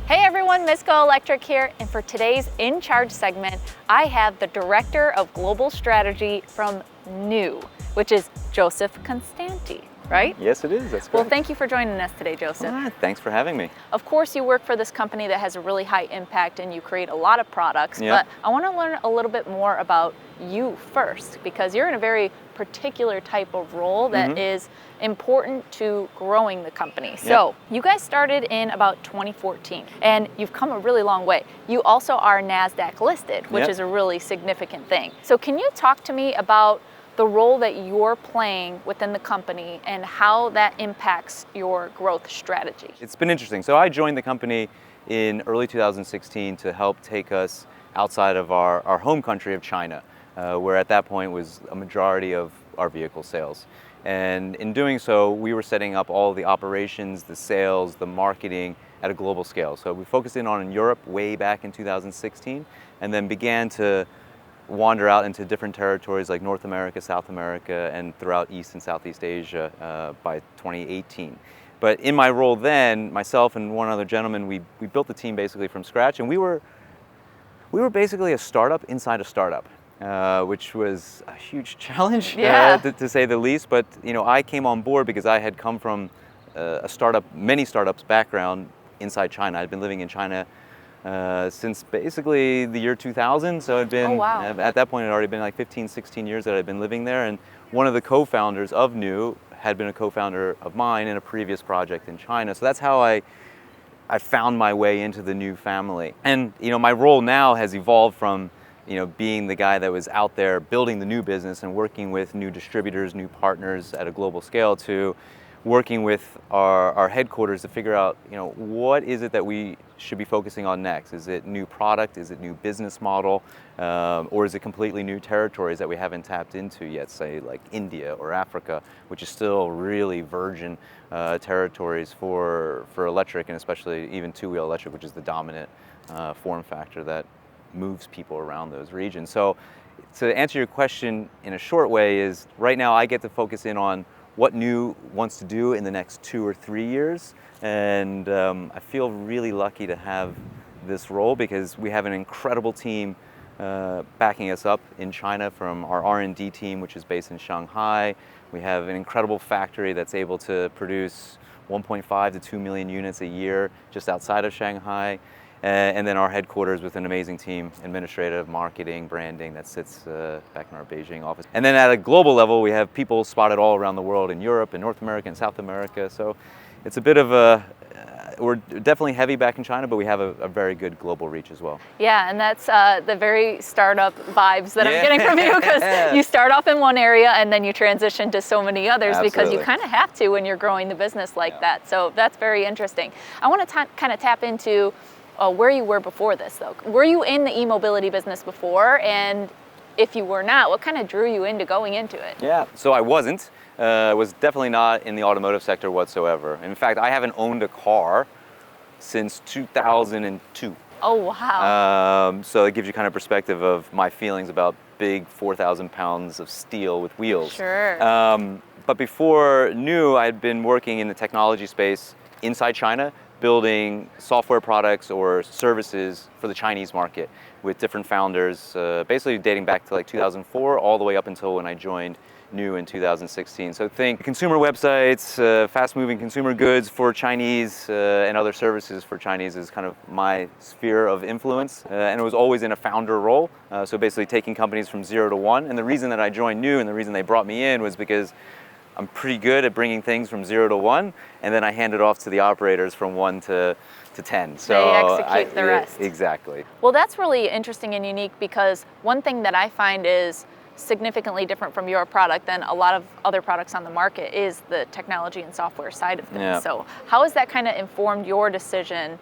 Hey everyone, Miss GoElectric here, and for today's In Charge segment, I have the Director of Global Strategy from NIU, which is Joseph Constanty, right? Yes, it is. That's correct. Well, thank you for joining us today, Joseph. Thanks for having me. Of course, you work for this company that has a really high impact and you create a lot of products, Yep. but I want to learn a little bit more about you first, because you're in a very particular type of role that is important to growing the company. So you guys started in about 2014 and you've come a really long way. You also are NASDAQ listed, which is a really significant thing. So can you talk to me about the role that you're playing within the company and how that impacts your growth strategy? It's been interesting. So I joined the company in early 2016 to help take us outside of our home country of China, where at that point was a majority of our vehicle sales. And in doing so, we were setting up all the operations, the sales, the marketing at a global scale. So we focused in on Europe way back in 2016 and then began to wander out into different territories like North America, South America, and throughout East and Southeast Asia by 2018. But in my role then, myself and one other gentleman, we built the team basically from scratch, and we were basically a startup inside a startup, which was a huge challenge to say the least. But you know, I came on board because I had come from many startups background inside China. I'd been living in China since basically the year 2000. So it'd been, at that point, it had already been like 15, 16 years that I'd been living there. And one of the co-founders of NIU had been a co-founder of mine in a previous project in China. So that's how I found my way into the NIU family. And you know, my role now has evolved from being the guy that was out there building the NIU business and working with new distributors, new partners at a global scale, to working with our headquarters to figure out, what is it that we should be focusing on next? Is it new product? Is it new business model? Or is it completely new territories that we haven't tapped into yet, say like India or Africa, which is still really virgin territories for electric, and especially even two-wheel electric, which is the dominant form factor that moves people around those regions. So to answer your question in a short way is, right now I get to focus in on what NIU wants to do in the next 2 or 3 years. And I feel really lucky to have this role because we have an incredible team backing us up in China, from our R&D team, which is based in Shanghai. We have an incredible factory that's able to produce 1.5 to 2 million units a year just outside of Shanghai. And then our headquarters with an amazing team, administrative, marketing, branding, that sits back in our Beijing office. And then at a global level, we have people spotted all around the world, in Europe and North America and South America. So it's a bit of we're definitely heavy back in China, but we have a very good global reach as well. Yeah, and that's the very startup vibes that I'm getting from you, because you start off in one area and then you transition to so many others. Absolutely. Because you kind of have to when you're growing the business like that. So that's very interesting. I want to kind of tap into where you were before this, though. Were you in the eMobility business before? And if you were not, what kind of drew you into going into it? Yeah, so I wasn't. Was definitely not in the automotive sector whatsoever. In fact, I haven't owned a car since 2002. Oh, wow. So it gives you kind of perspective of my feelings about big 4,000 pounds of steel with wheels. Sure. But before NIU, I'd been working in the technology space inside China, building software products or services for the Chinese market with different founders, basically dating back to like 2004 all the way up until when I joined NIU in 2016. So think consumer websites, fast-moving consumer goods for Chinese, and other services for Chinese is kind of my sphere of influence. And it was always in a founder role. So basically taking companies from 0 to 1. And the reason that I joined NIU and the reason they brought me in was because I'm pretty good at bringing things from 0 to 1, and then I hand it off to the operators from 1 to 10. So they execute the rest. Exactly. Well, that's really interesting and unique, because one thing that I find is significantly different from your product than a lot of other products on the market is the technology and software side of things. Yeah. So how has that kind of informed your decision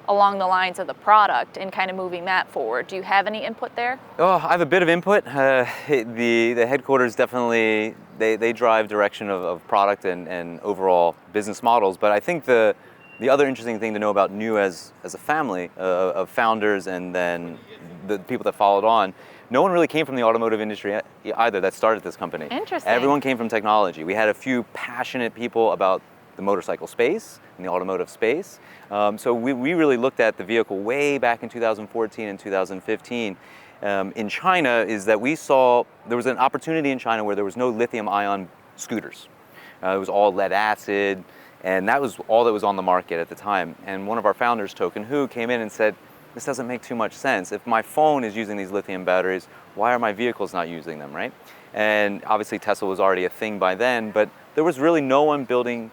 along the lines of the product and kind of moving that forward? Do you have any input there? Oh, I have a bit of input. The headquarters definitely, they drive direction of product and overall business models. But I think the other interesting thing to know about NIU as a family of founders, and then the people that followed on, no one really came from the automotive industry either that started this company. Interesting. Everyone came from technology. We had a few passionate people about the motorcycle space, in the automotive space. So we really looked at the vehicle way back in 2014 and 2015. In China is that we saw there was an opportunity in China where there was no lithium-ion scooters. It was all lead acid, and that was all that was on the market at the time. And one of our founders, Token Hu, came in and said, this doesn't make too much sense. If my phone is using these lithium batteries, why are my vehicles not using them, right? And obviously Tesla was already a thing by then, but there was really no one building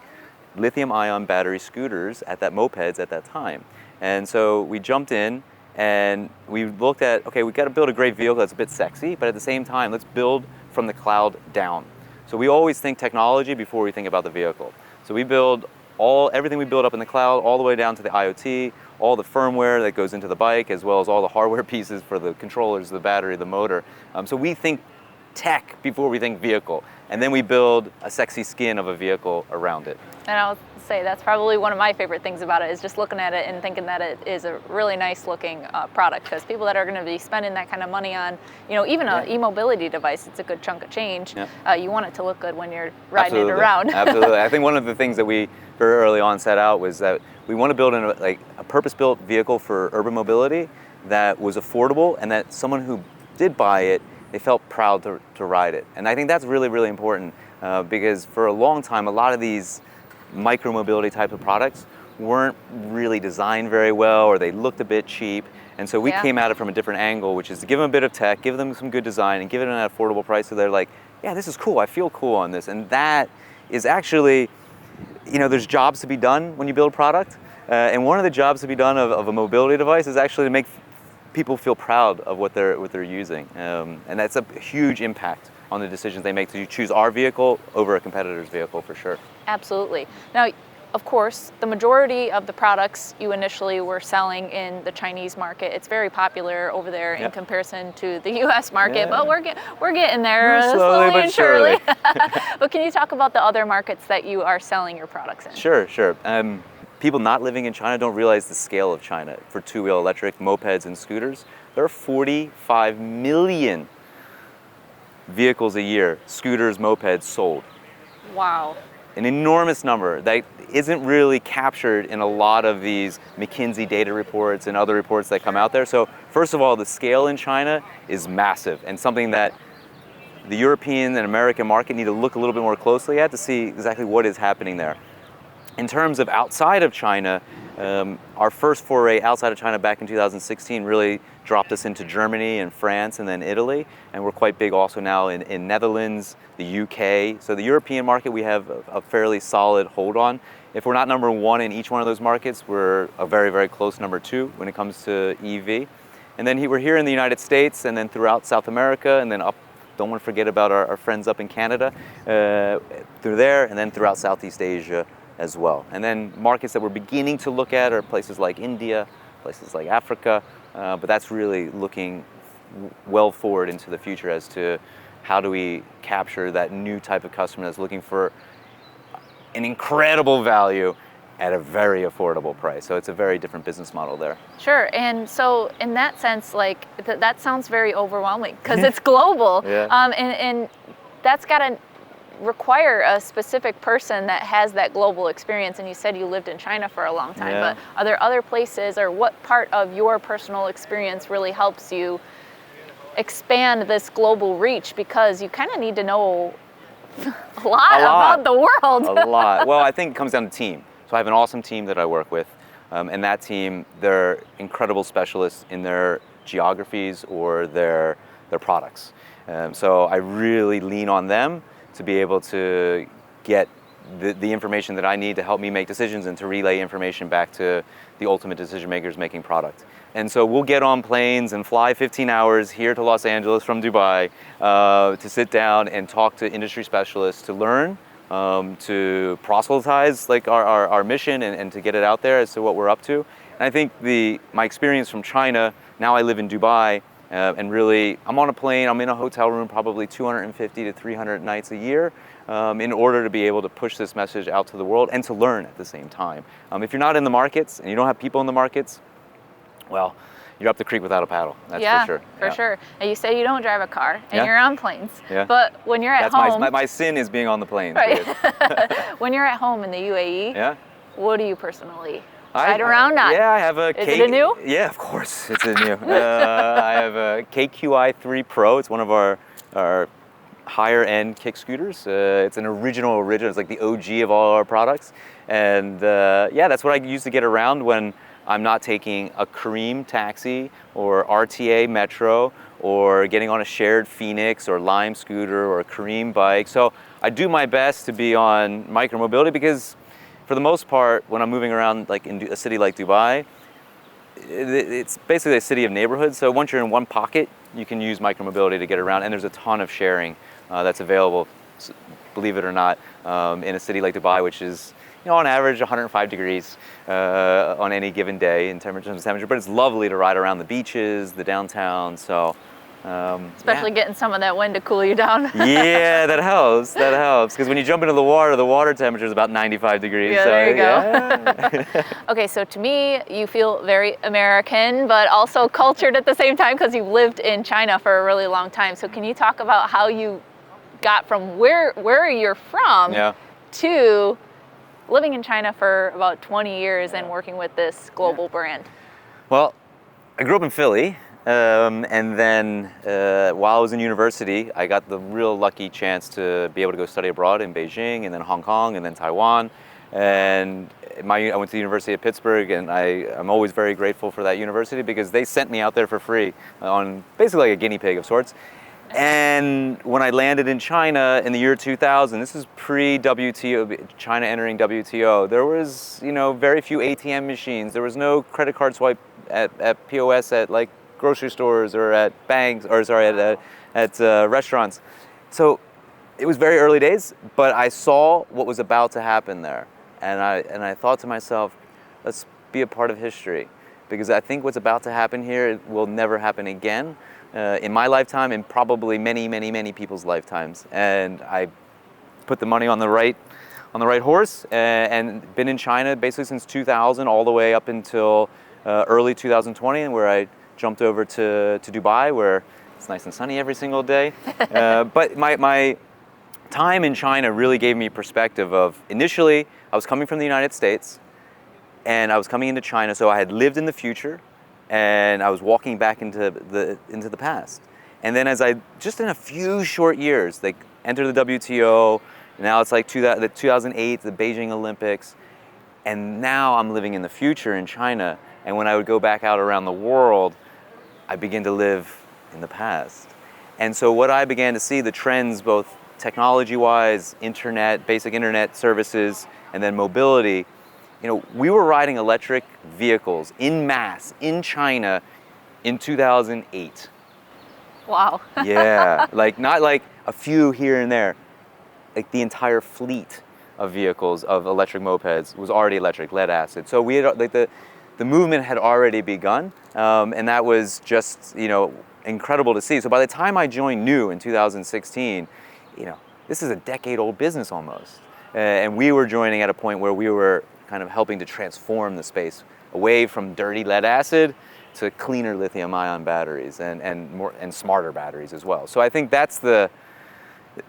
lithium-ion battery scooters mopeds at that time. And so we jumped in and we looked at, okay, we've got to build a great vehicle that's a bit sexy, but at the same time, let's build from the cloud down. So we always think technology before we think about the vehicle. So we build everything we build up in the cloud, all the way down to the IoT, all the firmware that goes into the bike, as well as all the hardware pieces for the controllers, the battery, the motor. So we think tech before we think vehicle. And then we build a sexy skin of a vehicle around it. And I'll say that's probably one of my favorite things about it, is just looking at it and thinking that it is a really nice looking product, because people that are going to be spending that kind of money on, even an eMobility device, it's a good chunk of change. Yeah. You want it to look good when you're riding it around. Absolutely. I think one of the things that we very early on set out was that we want to build a purpose-built vehicle for urban mobility that was affordable, and that someone who did buy it, they felt proud to ride it. And I think that's really, really important because for a long time, a lot of these micro-mobility type of products weren't really designed very well, or they looked a bit cheap. And so we came at it from a different angle, which is to give them a bit of tech, give them some good design, and give it an affordable price so they're like, yeah, this is cool, I feel cool on this. And that is actually, there's jobs to be done when you build product. And one of the jobs to be done of a mobility device is actually to make people feel proud of what they're using. And that's a huge impact on the decisions they make to choose our vehicle over a competitor's vehicle, for sure. Absolutely. Now, of course, the majority of the products you initially were selling in the Chinese market, it's very popular over there in comparison to the U.S. market, but we're getting there slowly and surely. But can you talk about the other markets that you are selling your products in? Sure. People not living in China don't realize the scale of China for two-wheel electric mopeds and scooters. There are 45 million vehicles a year, scooters, mopeds sold. Wow. An enormous number that isn't really captured in a lot of these McKinsey data reports and other reports that come out there. So first of all, the scale in China is massive, and something that the European and American market need to look a little bit more closely at to see exactly what is happening there. In terms of outside of China, our first foray outside of China back in 2016 really dropped us into Germany and France and then Italy, and we're quite big also now in Netherlands, the UK. So the European market we have a fairly solid hold on. If we're not number one in each one of those markets, we're a very, very close number two when it comes to EV. And then we're here in the United States, and then throughout South America, and then up, don't want to forget about our friends up in Canada, through there, and then throughout Southeast Asia as well. And then markets that we're beginning to look at are places like India, places like Africa, but that's really looking well forward into the future as to how do we capture that new type of customer that's looking for an incredible value at a very affordable price. So it's a very different business model there. Sure, and so in that sense, that sounds very overwhelming because it's global, and that's got to require a specific person that has that global experience. And you said you lived in China for a long time, but are there other places, or what part of your personal experience really helps you expand this global reach? Because you kind of need to know a lot about the world. A lot. Well, I think it comes down to team. So I have an awesome team that I work with, and that team, they're incredible specialists in their geographies or their products. So I really lean on them to be able to get the information that I need to help me make decisions and to relay information back to the ultimate decision makers making product. And so we'll get on planes and fly 15 hours here to Los Angeles from Dubai to sit down and talk to industry specialists to learn, to proselytize our mission and to get it out there as to what we're up to. And I think my experience from China, now I live in Dubai, and really, I'm on a plane, I'm in a hotel room probably 250 to 300 nights a year in order to be able to push this message out to the world and to learn at the same time. If you're not in the markets and you don't have people in the markets, well, you're up the creek without a paddle. That's yeah, for sure. For sure. And you say you don't drive a car, and Yeah. you're on planes. Yeah. But when you're at That's home, my sin is being on the planes. right? When you're at home in the UAE, Yeah. what do you personally ride around on? Yeah, I have a Is it a new? Yeah, of course, it's a new. I have a KQi3 Pro. It's one of our higher end kick scooters. It's an original. It's like the OG of all our products. And yeah, that's what I use to get around when I'm not taking a Careem taxi or RTA Metro or getting on a shared Phoenix or Lime scooter or a Careem bike. So I do my best to be on micromobility because for the most part, when I'm moving around like in a city like Dubai, it's basically a city of neighborhoods. So once you're in one pocket, you can use micromobility to get around, and there's a ton of sharing that's available, believe it or not, in a city like Dubai, which is, you know, on average 105 degrees on any given day in terms of temperature. But it's lovely to ride around the beaches, the downtown. So. Especially getting some of that wind to cool you down. Yeah, that helps. That helps because when you jump into the water temperature is about 95 degrees. Yeah, so, there you go. Okay, so to me, you feel very American, but also cultured at the same time because you've lived in China for a really long time. So can you talk about how you got from where you're from to living in China for about 20 years and working with this global brand? Well, I grew up in Philly. And then while I was in university, I got the real lucky chance to be able to go study abroad in Beijing and then Hong Kong and then Taiwan. And I went to the University of Pittsburgh, and I'm always very grateful for that university because they sent me out there for free on basically like a guinea pig of sorts. And when I landed in China in the year 2000, this is pre-WTO, China entering WTO, there was, you know, very few ATM machines. There was no credit card swipe at POS at like grocery stores or at banks, or sorry, at restaurants. So it was very early days, but I saw what was about to happen there. And I thought to myself, let's be a part of history, because I think what's about to happen here will never happen again in my lifetime and probably many, many, many people's lifetimes. And I put the money on the right horse and been in China basically since 2000 all the way up until early 2020, and where I jumped over to Dubai, where it's nice and sunny every single day. But my time in China really gave me perspective of, initially, I was coming from the United States, and I was coming into China, so I had lived in the future, and I was walking back into the past. And then as just in a few short years, like entered the WTO, now it's like the 2008, the Beijing Olympics, and now I'm living in the future in China. And when I would go back out around the world, I begin to live in the past. And so what I began to see, the trends, both technology-wise, basic internet services, and then mobility, you know, we were riding electric vehicles en masse in China in 2008. Wow. Yeah, like not like a few here and there, like the entire fleet of vehicles, of electric mopeds was already electric, lead acid. So we had, like, the movement had already begun, and that was just, you know, incredible to see. So by the time I joined NIU in 2016, you know, this is a decade-old business almost. And we were joining at a point where we were kind of helping to transform the space away from dirty lead acid to cleaner lithium-ion batteries and smarter batteries as well. So I think that's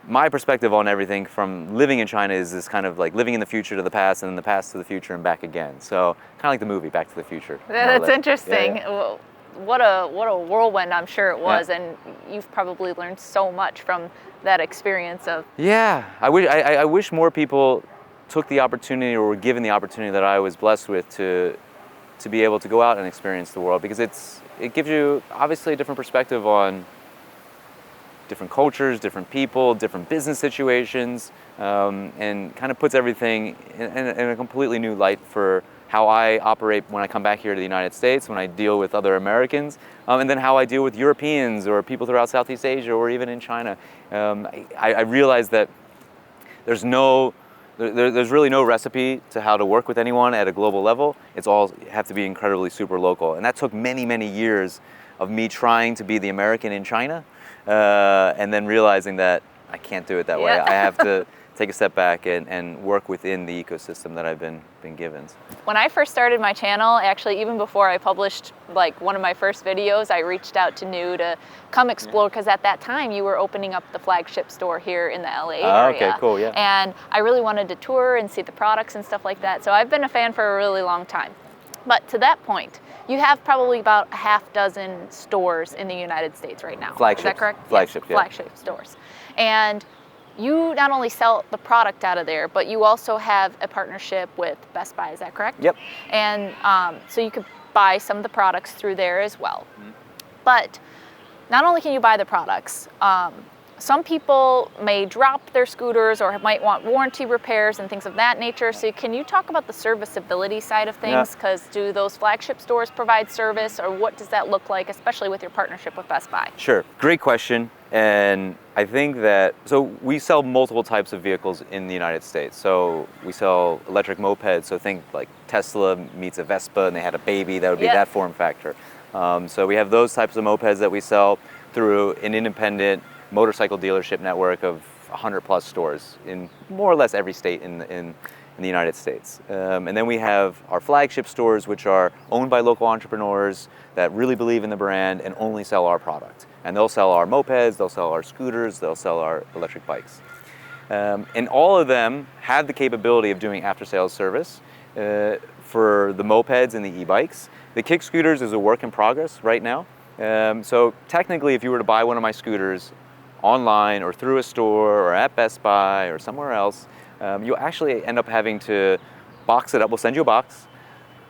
my perspective on everything from living in China is this kind of like living in the future to the past, and then the past to the future and back again. So kind of like the movie Back to the Future. That's interesting. Yeah. Well, what a whirlwind I'm sure it was, Yeah. and you've probably learned so much from that experience of. Yeah, I wish more people took the opportunity or were given the opportunity that I was blessed with to be able to go out and experience the world, because it gives you obviously a different perspective on different cultures, different people, different business situations, and kind of puts everything in a completely new light for how I operate when I come back here to the United States, when I deal with other Americans, and then how I deal with Europeans or people throughout Southeast Asia or even in China. I realized that there's really no recipe to how to work with anyone at a global level. It's all have to be incredibly super local. And that took many, many years of me trying to be the American in China, and then realizing that I can't do it that way. I have to take a step back and work within the ecosystem that I've been given. When I first started my channel, actually even before I published like one of my first videos, I reached out to NIU to come explore, because at that time you were opening up the flagship store here in the LA area. Okay, cool, yeah. And I really wanted to tour and see the products and stuff like that. So I've been a fan for a really long time. But to that point, you have probably about a half dozen stores in the United States right now. Flagships. Is that correct? Flagship, yes, yeah. Flagship stores. And you not only sell the product out of there, but you also have a partnership with Best Buy, is that correct? Yep. And so you could buy some of the products through there as well. Mm-hmm. But not only can you buy the products, some people may drop their scooters or might want warranty repairs and things of that nature. So can you talk about the serviceability side of things? Because do those flagship stores provide service, or what does that look like, especially with your partnership with Best Buy? Sure, great question. And I think that, so we sell multiple types of vehicles in the United States. So we sell electric mopeds, so think like Tesla meets a Vespa and they had a baby, that would be that form factor. So we have those types of mopeds that we sell through an independent motorcycle dealership network of 100 plus stores in more or less every state in the United States. And then we have our flagship stores, which are owned by local entrepreneurs that really believe in the brand and only sell our product. And they'll sell our mopeds, they'll sell our scooters, they'll sell our electric bikes. And all of them have the capability of doing after-sales service for the mopeds and the e-bikes. The kick scooters is a work in progress right now. So technically, if you were to buy one of my scooters online or through a store or at Best Buy or somewhere else, you'll actually end up having to box it up. We'll send you a box.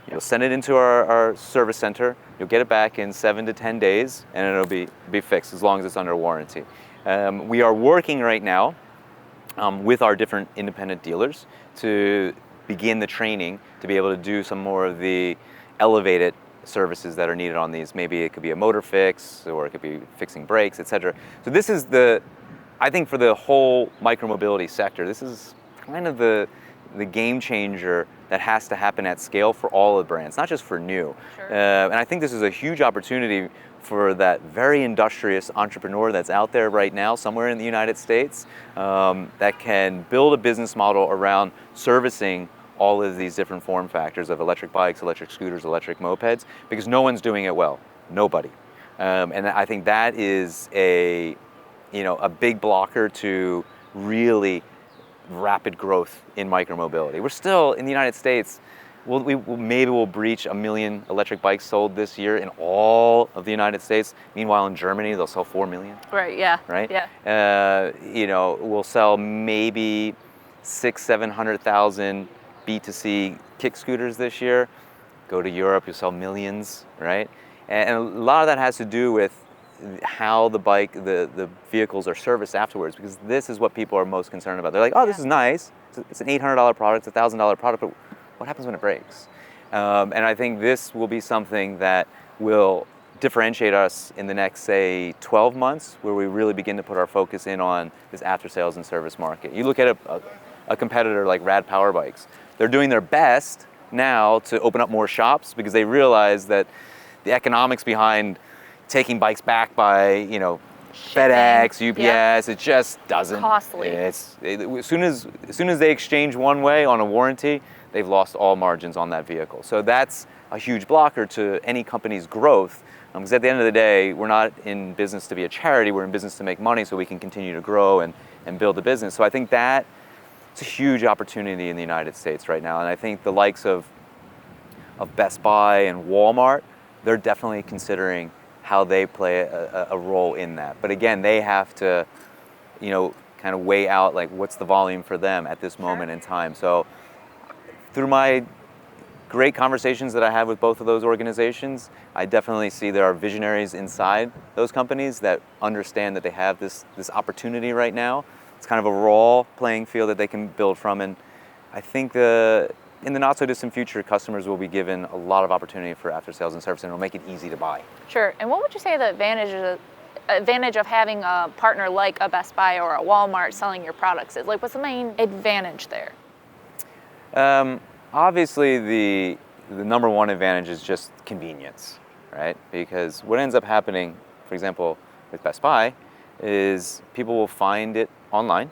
You'll send it into our service center. You'll get it back in 7 to 10 days, and it'll be fixed as long as it's under warranty. We are working right now with our different independent dealers to begin the training to be able to do some more of the elevated services that are needed on these. Maybe it could be a motor fix, or it could be fixing brakes, etc. So this is I think for the whole micromobility sector, this is kind of the game changer that has to happen at scale for all of the brands, not just for NIU. Sure. And I think this is a huge opportunity for that very industrious entrepreneur that's out there right now somewhere in the United States that can build a business model around servicing all of these different form factors of electric bikes, electric scooters, electric mopeds, because no one's doing it well. Nobody. And I think that is a big blocker to really rapid growth in micromobility. We're still in the United States. Maybe we'll breach 1 million electric bikes sold this year in all of the United States. Meanwhile, in Germany, they'll sell 4 million. Right. Yeah. Right. Yeah. We'll sell maybe 600,000-700,000 B2C kick scooters this year. Go to Europe, you'll sell millions, right? And a lot of that has to do with how the vehicles are serviced afterwards, because this is what people are most concerned about. They're like, oh, this is nice. It's an $800 product, it's a $1,000 product, but what happens when it breaks? And I think this will be something that will differentiate us in the next, say, 12 months, where we really begin to put our focus in on this after-sales and service market. You look at a competitor like Rad Power Bikes. They're doing their best now to open up more shops because they realize that the economics behind taking bikes back by, FedEx, UPS, it just doesn't. Costly. As soon as they exchange one way on a warranty, they've lost all margins on that vehicle. So that's a huge blocker to any company's growth. Because at the end of the day, we're not in business to be a charity, we're in business to make money so we can continue to grow and build a business. So I think that it's a huge opportunity in the United States right now. And I think the likes of Best Buy and Walmart, they're definitely considering how they play a role in that. But again, they have to, kind of weigh out like what's the volume for them at this moment in time. So through my great conversations that I have with both of those organizations, I definitely see there are visionaries inside those companies that understand that they have this opportunity right now. It's kind of a raw playing field that they can build from, and I think in the not so distant future, customers will be given a lot of opportunity for after sales and service, and it'll make it easy to buy. Sure. And what would you say the advantage of having a partner like a Best Buy or a Walmart selling your products is? Like, what's the main advantage there? Obviously, the number one advantage is just convenience, right? Because what ends up happening, for example, with Best Buy, is people will find it online.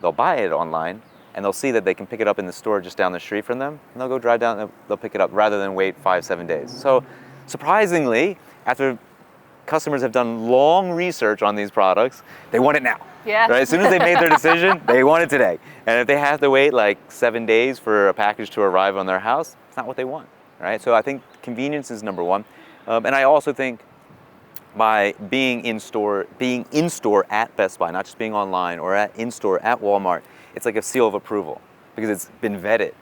they'll buy it online, and they'll see that they can pick it up in the store just down the street from them, and they'll go drive down and they'll pick it up rather than wait 5-7 days. So surprisingly, after customers have done long research on these products, they want it now. Yeah. Right? As soon as they made their decision, they want it today. And if they have to wait like 7 days for a package to arrive on their house, it's not what they want. Right? So I think convenience is number one. And I also think by being in store at Best Buy, not just being online, or in store at Walmart, it's like a seal of approval because it's been vetted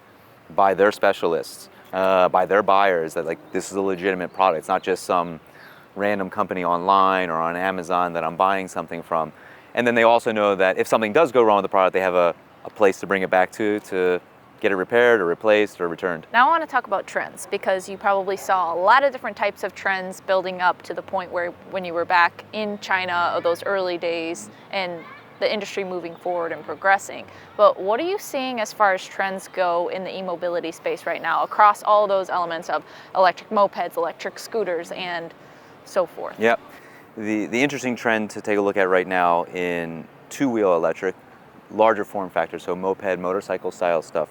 by their specialists, by their buyers, that like this is a legitimate product. It's not just some random company online or on Amazon that I'm buying something from. And then they also know that if something does go wrong with the product, they have a place to bring it back to get it repaired or replaced or returned. Now I want to talk about trends, because you probably saw a lot of different types of trends building up to the point where when you were back in China, of those early days, and the industry moving forward and progressing. But what are you seeing as far as trends go in the eMobility space right now across all those elements of electric mopeds, electric scooters, and so forth? Yep. The interesting trend to take a look at right now in two-wheel electric, larger form factor, so moped, motorcycle style stuff,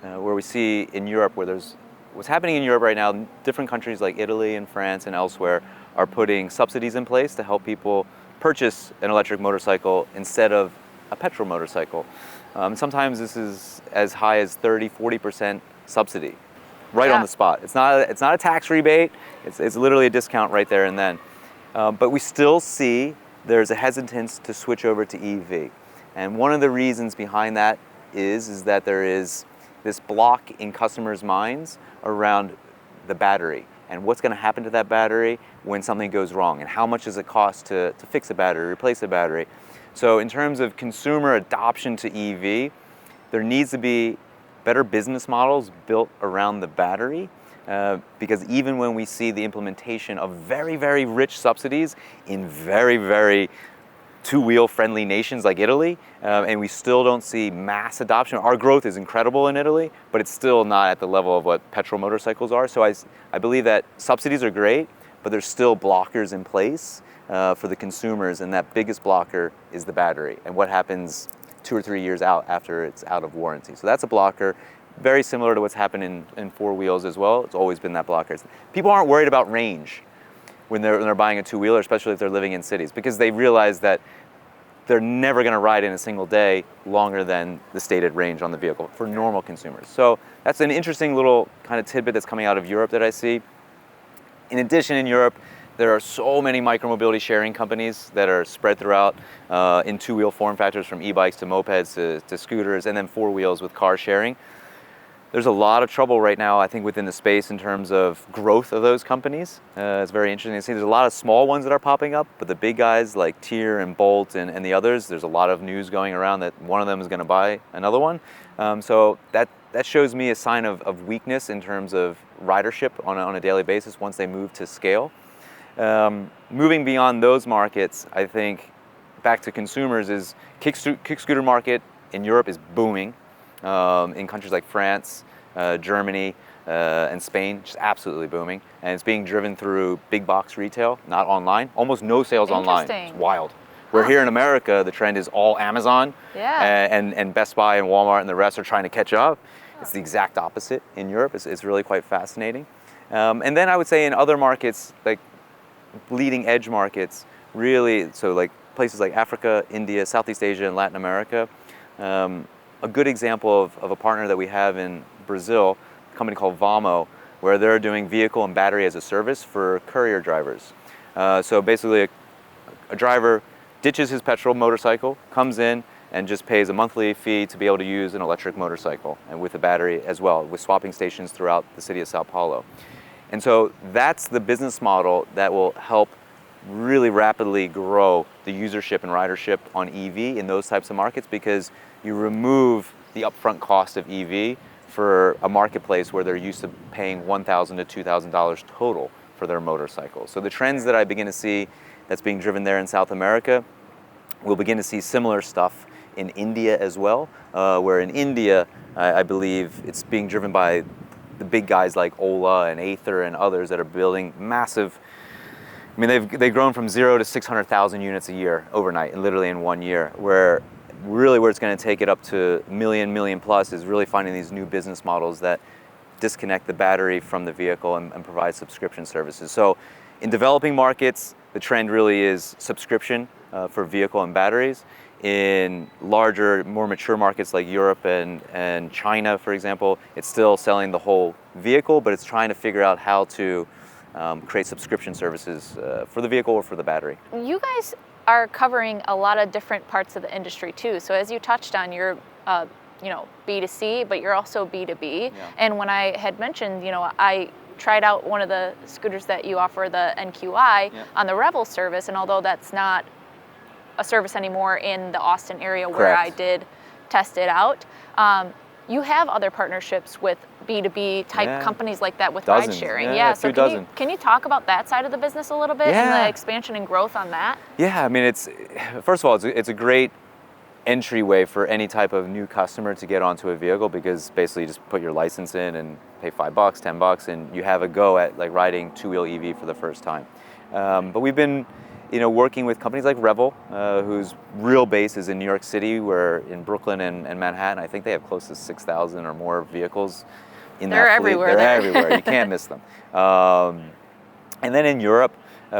where we see in Europe, what's happening in Europe right now, different countries like Italy and France and elsewhere are putting subsidies in place to help people purchase an electric motorcycle instead of a petrol motorcycle. Sometimes this is as high as 30-40% subsidy right on the spot. It's not a tax rebate, it's literally a discount right there and then. But we still see there's a hesitance to switch over to EV. And one of the reasons behind that is that there is this block in customers' minds around the battery and what's going to happen to that battery when something goes wrong, and how much does it cost to fix a battery, replace a battery. So in terms of consumer adoption to EV, there needs to be better business models built around the battery, because even when we see the implementation of very, very rich subsidies in very, very two-wheel friendly nations like Italy, and we still don't see mass adoption. Our growth is incredible in Italy, but it's still not at the level of what petrol motorcycles are. So I believe that subsidies are great, but there's still blockers in place for the consumers, and that biggest blocker is the battery and what happens 2 or 3 years out after it's out of warranty. So that's a blocker, very similar to what's happened in four wheels as well. It's always been that blocker. People aren't worried about range when they're buying a two-wheeler, especially if they're living in cities, because they realize that they're never going to ride in a single day longer than the stated range on the vehicle for normal consumers. So that's an interesting little kind of tidbit that's coming out of Europe that I see. In addition, in Europe, there are so many micromobility sharing companies that are spread throughout in two-wheel form factors, from e-bikes to mopeds to scooters, and then four wheels with car sharing. There's a lot of trouble right now, I think, within the space in terms of growth of those companies. It's very interesting to see. There's a lot of small ones that are popping up, but the big guys like Tier and Bolt and the others, there's a lot of news going around that one of them is going to buy another one. So that shows me a sign of weakness in terms of ridership on a daily basis once they move to scale. Moving beyond those markets, I think back to consumers, is kick scooter market in Europe is booming. In countries like France, Germany, and Spain, just absolutely booming. And it's being driven through big box retail, not online. Almost no sales online. It's wild. Where here in America, the trend is all Amazon, and Best Buy and Walmart and the rest are trying to catch up. It's the exact opposite in Europe. It's really quite fascinating. And then I would say in other markets, like leading edge markets, really, so like places like Africa, India, Southeast Asia, and Latin America, a good example of a partner that we have in Brazil, a company called Vamo, where they're doing vehicle and battery as a service for courier drivers. So basically a driver ditches his petrol motorcycle, comes in, and just pays a monthly fee to be able to use an electric motorcycle, and with a battery as well, with swapping stations throughout the city of Sao Paulo. And so that's the business model that will help really rapidly grow the usership and ridership on EV in those types of markets, because you remove the upfront cost of EV for a marketplace where they're used to paying $1,000 to $2,000 total for their motorcycle. So the trends that I begin to see that's being driven there in South America, we'll begin to see similar stuff in India as well, where in India, I believe it's being driven by the big guys like Ola and Ather and others that are building massive. I mean, they've grown from 0 to 600,000 units a year overnight, and literally in 1 year, where really where it's going to take it up to million plus is really finding these new business models that disconnect the battery from the vehicle and provide subscription services. So in developing markets, the trend really is subscription for vehicle and batteries. In larger, more mature markets like Europe and China, for example, it's still selling the whole vehicle, but it's trying to figure out how to create subscription services for the vehicle or for the battery. You guys are covering a lot of different parts of the industry too. So as you touched on, you're B2C, but you're also B2B. Yeah. And when I had mentioned, I tried out one of the scooters that you offer, the NQI, on the Revel service, and although that's not a service anymore in the Austin area where I did test it out, you have other partnerships with B2B type companies like that with ride sharing. So can you talk about that side of the business a little bit and the expansion and growth on that? Yeah, I mean, first of all, it's a great entryway for any type of new customer to get onto a vehicle, because basically you just put your license in and pay $5, $10, and you have a go at like riding two-wheel EV for the first time. But we've been working with companies like Revel, whose real base is in New York City, where in Brooklyn and Manhattan, I think they have close to 6,000 or more vehicles in that fleet. Everywhere. They're everywhere. You can't miss them. And then in Europe,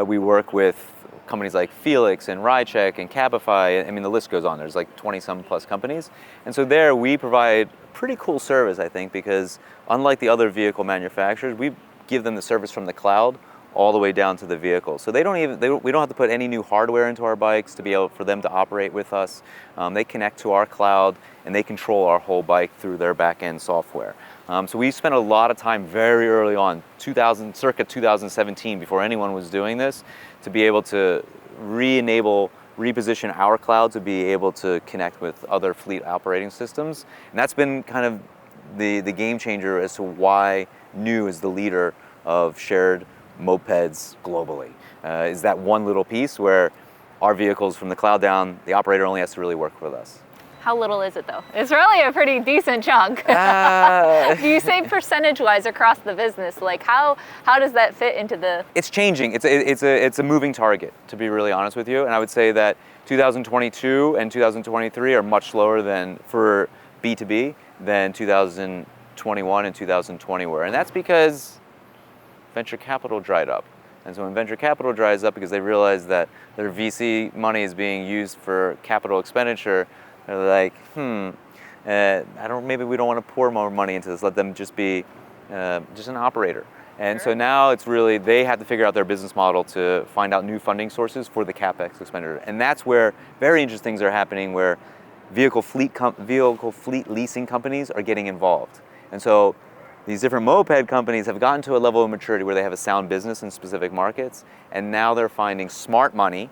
we work with companies like Felix and RideCheck and Cabify. I mean, the list goes on. There's like 20-some plus companies. And so there we provide pretty cool service, I think, because unlike the other vehicle manufacturers, we give them the service from the cloud all the way down to the vehicle. So we don't have to put any new hardware into our bikes to be able for them to operate with us. They connect to our cloud and they control our whole bike through their back-end software. So we spent a lot of time very early on, circa 2017, before anyone was doing this, to be able to reposition our cloud to be able to connect with other fleet operating systems. And that's been kind of the game changer as to why NIU is the leader of shared mopeds globally. Is that one little piece where our vehicles from the cloud down, the operator only has to really work with us. How little is it though? It's really a pretty decent chunk. Do you say percentage-wise across the business? Like how does that fit into the? It's changing. It's a moving target, to be really honest with you. And I would say that 2022 and 2023 are much slower than for B2B than 2021 and 2020 were. And that's because venture capital dried up. And so when venture capital dries up because they realize that their VC money is being used for capital expenditure, they're like, maybe we don't want to pour more money into this. Let them just be just an operator. And so now it's really, they have to figure out their business model to find out new funding sources for the CapEx expenditure. And that's where very interesting things are happening, where vehicle fleet leasing companies are getting involved. And so these different moped companies have gotten to a level of maturity where they have a sound business in specific markets. And now they're finding smart money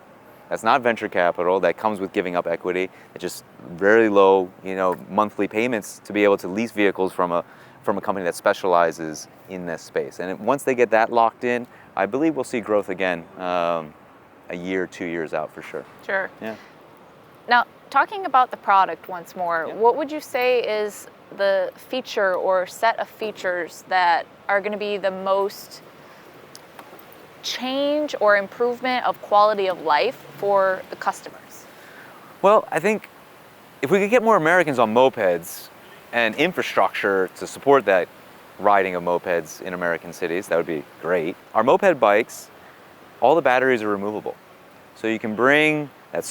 that's not venture capital, that comes with giving up equity, that just very low, monthly payments to be able to lease vehicles from a company that specializes in this space. And once they get that locked in, I believe we'll see growth again a year, 2 years out for sure. Sure. Yeah. Now, talking about the product once more, what would you say is the feature or set of features that are going to be the most change or improvement of quality of life for the customers? Well, I think if we could get more Americans on mopeds and infrastructure to support that riding of mopeds in American cities, that would be great. Our moped bikes, all the batteries are removable. So you can bring that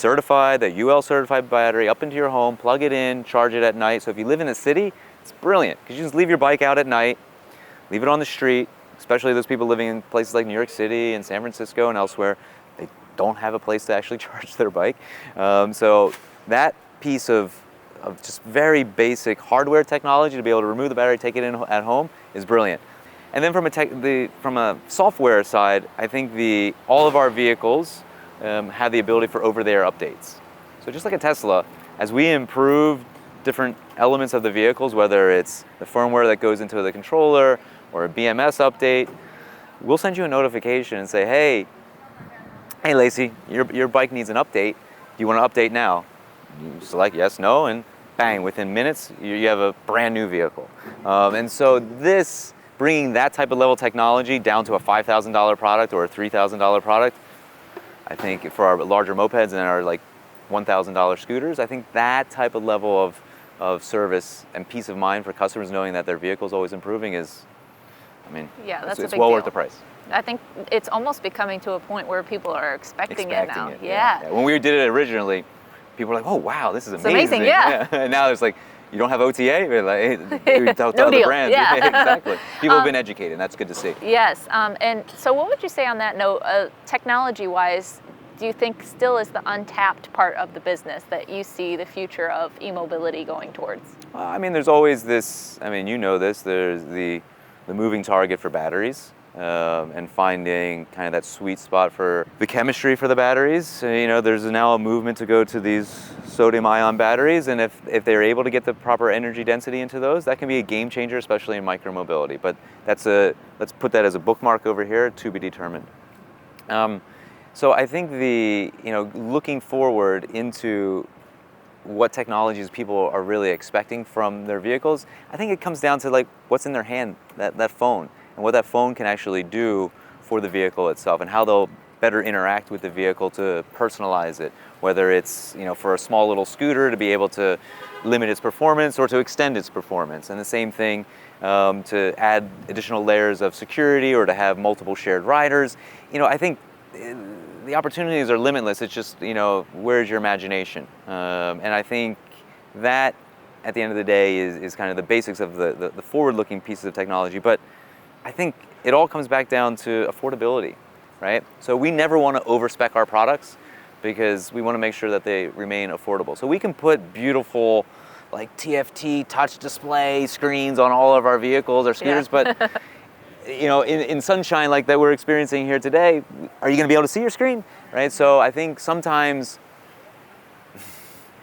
UL certified battery up into your home, plug it in, charge it at night. So if you live in a city, it's brilliant, because you just leave your bike out at night, leave it on the street. Especially those people living in places like New York City and San Francisco and elsewhere, they don't have a place to actually charge their bike. So that piece of just very basic hardware technology to be able to remove the battery, take it in at home is brilliant. And then from a software side, I think all of our vehicles have the ability for over-the-air updates. So just like a Tesla, as we improve different elements of the vehicles, whether it's the firmware that goes into the controller or a BMS update, we'll send you a notification and say, hey Lacey, your bike needs an update. Do you want to update now? You select yes, no, and bang, within minutes, you have a brand new vehicle. And so bringing that type of level technology down to a $5,000 product or a $3,000 product, I think for our larger mopeds and our $1,000 scooters. I think that type of level of service and peace of mind for customers knowing that their vehicle is always improving is, I mean, yeah, that's it's a big well deal. worth the price. I think it's almost becoming to a point where people are expecting it now. Yeah. When we did it originally, people were like, "Oh wow, this is amazing!" It's amazing, yeah. And now it's like, you don't have OTA? We're like, hey, we tell No the deal. brands. Yeah. Exactly. People have been educated, and that's good to see. Yes. And so, what would you say on that note, technology-wise? Do you think still is the untapped part of the business that you see the future of e-mobility going towards? I mean, there's always this. I mean, you know this. There's the moving target for batteries. And finding kind of that sweet spot for the chemistry for the batteries. You know, there's now a movement to go to these sodium-ion batteries, and if they're able to get the proper energy density into those, that can be a game changer, especially in micromobility. But let's put that as a bookmark over here, to be determined. So I think looking forward into what technologies people are really expecting from their vehicles, I think it comes down to like what's in their hand, that phone. And what that phone can actually do for the vehicle itself, and how they'll better interact with the vehicle to personalize it, whether it's for a small little scooter to be able to limit its performance or to extend its performance, and the same thing to add additional layers of security or to have multiple shared riders. I think the opportunities are limitless. It's just where's your imagination, and I think that at the end of the day is kind of the basics of the forward-looking pieces of technology. But I think it all comes back down to affordability, right? So we never want to overspec our products because we want to make sure that they remain affordable. So we can put beautiful like TFT touch display screens on all of our vehicles or scooters, but in sunshine like that we're experiencing here today, are you going to be able to see your screen, right? So I think sometimes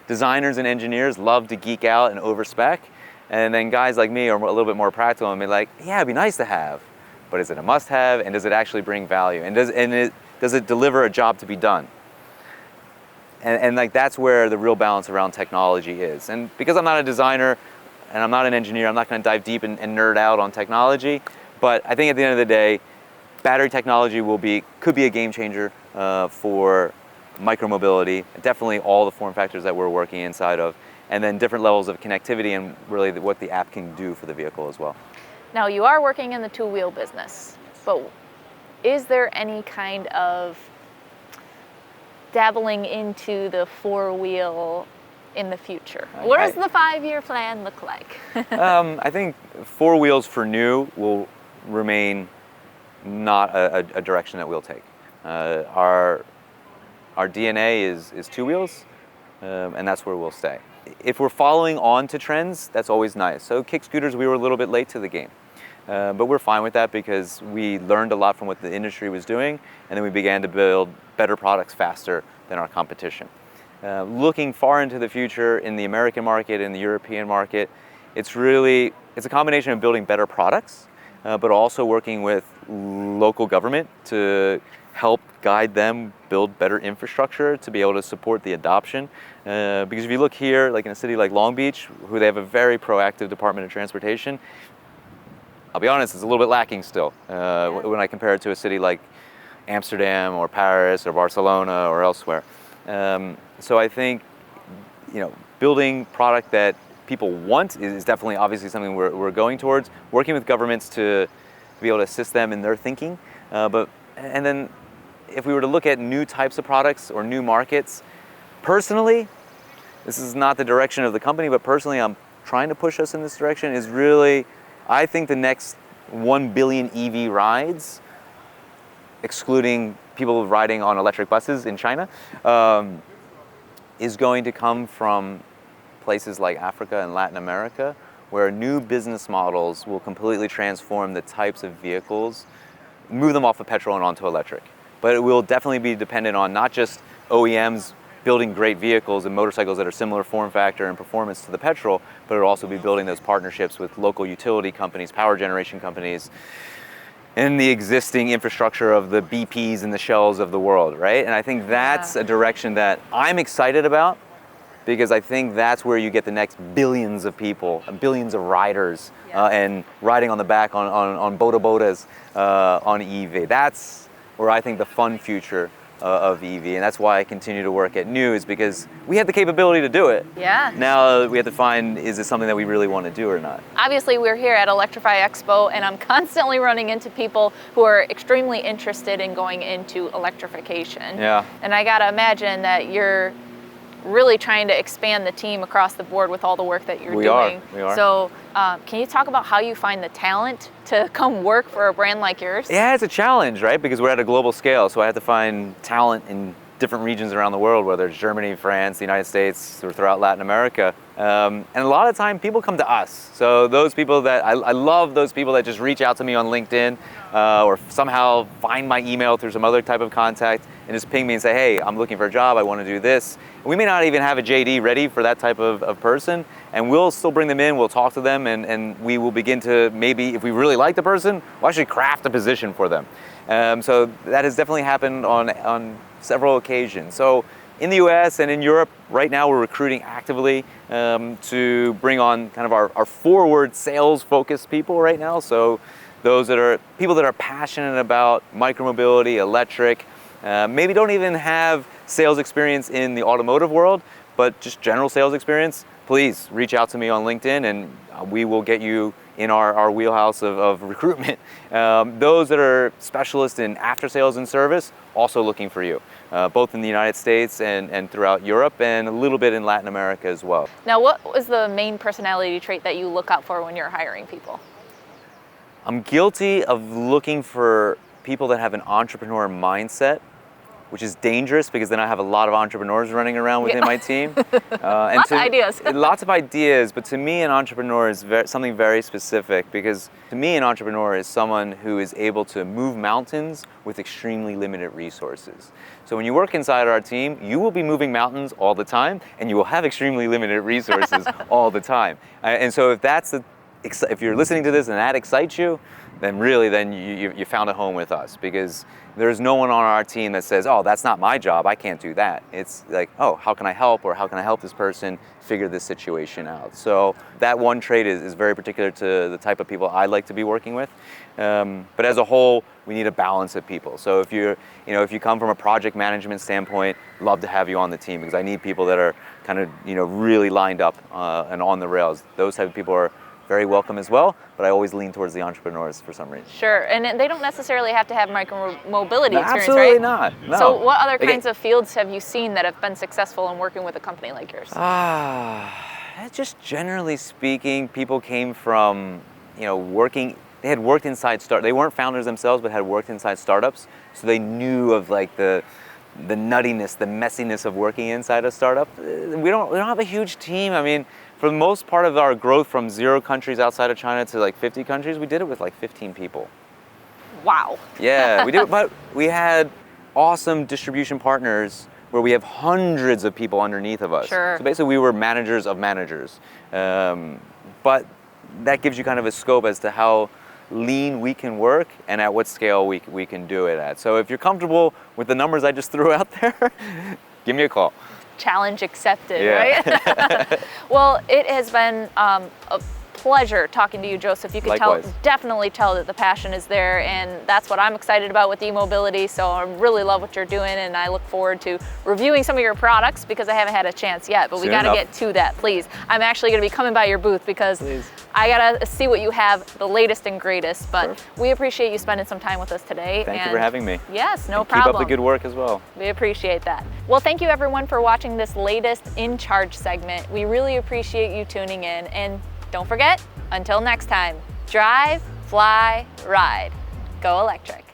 designers and engineers love to geek out and overspec. And then guys like me are a little bit more practical and be like, yeah, it'd be nice to have, but is it a must-have, and does it actually bring value, and does it deliver a job to be done? And like that's where the real balance around technology is. And because I'm not a designer and I'm not an engineer, I'm not going to dive deep and nerd out on technology. But I think at the end of the day, battery technology could be a game changer for micromobility. Definitely all the form factors that we're working inside of. And then different levels of connectivity and really what the app can do for the vehicle as well. Now, you are working in the two-wheel business, but is there any kind of dabbling into the four-wheel in the future? What does the 5-year plan look like? I think four wheels for new will remain not a direction that we'll take. Our DNA is two wheels, and that's where we'll stay. If we're following on to trends, that's always nice. So kick scooters, we were a little bit late to the game. But we're fine with that because we learned a lot from what the industry was doing, and then we began to build better products faster than our competition. Looking far into the future in the American market and the European market, it's a combination of building better products, but also working with local government to help guide them build better infrastructure to be able to support the adoption. Because if you look here, like in a city like Long Beach, who they have a very proactive Department of Transportation, I'll be honest, it's a little bit lacking still when I compare it to a city like Amsterdam or Paris or Barcelona or elsewhere. So I think building product that people want is definitely obviously something we're going towards. Working with governments to be able to assist them in their thinking, and then if we were to look at new types of products or new markets, personally, this is not the direction of the company, but personally I'm trying to push us in this direction, is really, I think the next 1 billion EV rides, excluding people riding on electric buses in China, is going to come from places like Africa and Latin America, where new business models will completely transform the types of vehicles, move them off of petrol and onto electric. But it will definitely be dependent on not just OEMs building great vehicles and motorcycles that are similar form factor and performance to the petrol, but it'll also be building those partnerships with local utility companies, power generation companies, and the existing infrastructure of the BPs and the Shells of the world, right? And I think that's a direction that I'm excited about, because I think that's where you get the next billions of people, billions of riders, and riding on the back on bodas on EV. That's where I think the fun future of EV, and that's why I continue to work at NIU, is because we have the capability to do it. Yeah. Now we have to find, is it something that we really want to do or not? Obviously, we're here at Electrify Expo, and I'm constantly running into people who are extremely interested in going into electrification. Yeah. And I gotta imagine that you're really trying to expand the team across the board with all the work that you're doing. We are. So can you talk about how you find the talent to come work for a brand like yours? Yeah, it's a challenge, right? Because we're at a global scale, so I have to find talent in different regions around the world, whether it's Germany, France, the United States, or throughout Latin America. And a lot of the time, people come to us. So those people that, I love those people that just reach out to me on LinkedIn or somehow find my email through some other type of contact and just ping me and say, hey, I'm looking for a job, I want to do this. And we may not even have a JD ready for that type of person, and we'll still bring them in, we'll talk to them, and we will begin to, maybe if we really like the person, we'll actually craft a position for them. So that has definitely happened on several occasions. So in the US and in Europe, right now we're recruiting actively to bring on kind of our forward sales focused people right now. So those that are people that are passionate about micromobility, electric, maybe don't even have sales experience in the automotive world, but just general sales experience, please reach out to me on LinkedIn and we will get you in our wheelhouse of recruitment. Those that are specialists in after sales and service, also looking for you, both in the United States and throughout Europe and a little bit in Latin America as well. Now, what was the main personality trait that you look out for when you're hiring people? I'm guilty of looking for people that have an entrepreneur mindset, which is dangerous because then I have a lot of entrepreneurs running around within my team. Lots of ideas. Lots of ideas, but to me an entrepreneur is something very specific, because to me an entrepreneur is someone who is able to move mountains with extremely limited resources. So when you work inside our team, you will be moving mountains all the time and you will have extremely limited resources all the time. And so if you're listening to this and that excites you, then really you found a home with us, because there's no one on our team that says, oh, that's not my job, I can't do that. It's like, oh, how can I help, or how can I help this person figure this situation out? So that one trait is very particular to the type of people I like to be working with. But as a whole, we need a balance of people. So if if you come from a project management standpoint, love to have you on the team, because I need people that are kind of really lined up and on the rails. Those type of people are very welcome as well, but I always lean towards the entrepreneurs for some reason. Sure, and they don't necessarily have to have micro-mobility experience, absolutely right? Not, no. So what other kinds of fields have you seen that have been successful in working with a company like yours? Just generally speaking, people came from, working, they had worked inside they weren't founders themselves, but had worked inside startups, so they knew of like the nuttiness, the messiness of working inside a startup. We don't have a huge team. I mean, for the most part of our growth from 0 countries outside of China to like 50 countries, we did it with like 15 people. Wow. Yeah, we did it, but we had awesome distribution partners where we have hundreds of people underneath of us. Sure. So basically we were managers of managers. But that gives you kind of a scope as to how lean we can work and at what scale we can do it at. So if you're comfortable with the numbers I just threw out there, give me a call. Challenge accepted, yeah. Right? Well, it has been a pleasure talking to you, Joseph. You can definitely tell that the passion is there, and that's what I'm excited about with eMobility. So I really love what you're doing, and I look forward to reviewing some of your products, because I haven't had a chance yet, but we got to get to that, please. I'm actually going to be coming by your booth because I got to see what you have, the latest and greatest, but we appreciate you spending some time with us today. Thank you for having me. Yes, no and problem. Keep up the good work as well. We appreciate that. Well, thank you everyone for watching this latest In Charge segment. We really appreciate you tuning in, and don't forget, until next time, drive, fly, ride. Go electric.